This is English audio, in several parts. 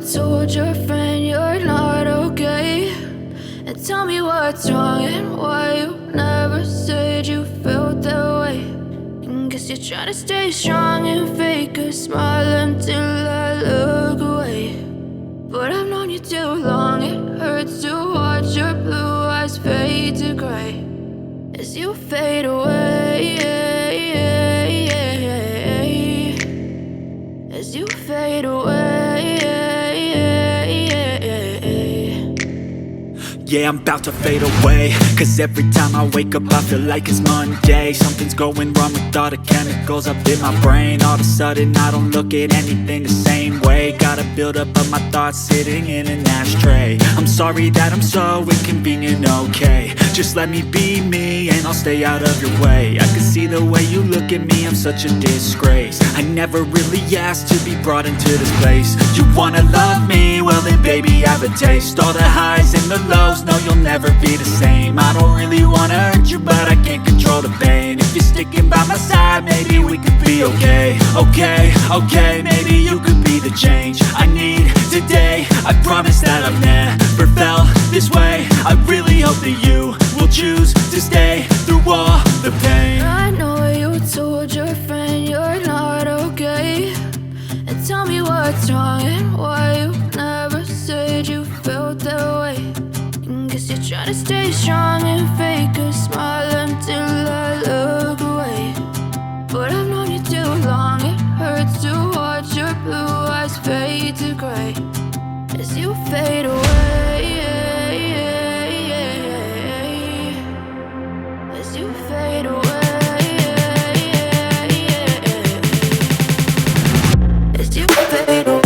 told your friend you're not okay, and tell me what's wrong and why you never said you felt that way. And guess you're trying to stay strong and fake a smile until I look away. But I've known you too long, it hurts to watch your blue eyes fade to gray as you fade away, as you fade away. Yeah, I'm about to fade away, cause every time I wake up I feel like it's Monday. Something's going wrong with all the chemicals up in my brain. All of a sudden I don't look at anything the same way. Got a buildup of my thoughts sitting in an ashtray. I'm sorry that I'm so inconvenient, okay. Just let me be me and I'll stay out of your way. I can see the way you look at me, I'm such a disgrace. I never really asked to be brought into this place. You wanna love me? Well then baby, have a taste. All the highs and the lows, no, you'll never be the same. I don't really wanna hurt you, but I can't control the pain. If you're sticking by my side, maybe we could be okay. Okay, maybe you could be the change I need today. I promise that I've never felt this way. I really hope that you will choose to stay through all the pain. I know you told your friend you're not okay, and tell me what's wrong and why you never said you felt that way. Guess you're trying to stay strong and fake a smile until I look away. But I've known you too long, it hurts to watch your blue eyes fade to gray as you fade away, as you fade away, as you fade away.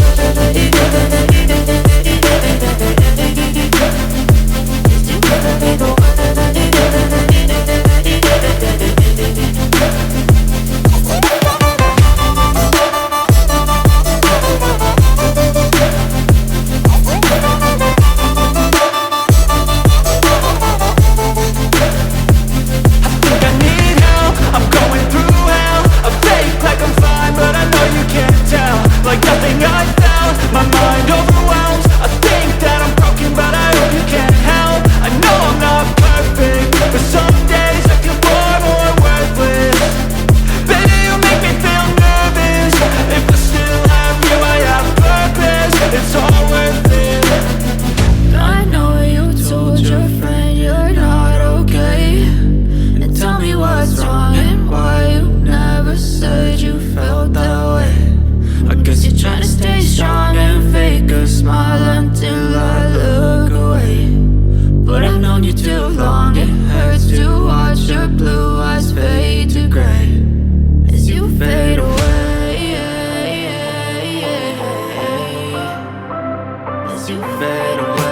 Like nothing I found, my mind overwhelms. I think that I'm broken, but I hope you can't help. I know I'm not perfect, but some days I feel far more worthless. Baby, you make me feel nervous. If I still have you, I have purpose. It's all worth it. I know you told your friend you're not okay, and tell me what's wrong and why you never said you felt that way. I guess you're trying to stay strong and fake a smile until I look away. But I've known you too long, it hurts to watch your blue eyes fade to gray as you fade away, as you fade away.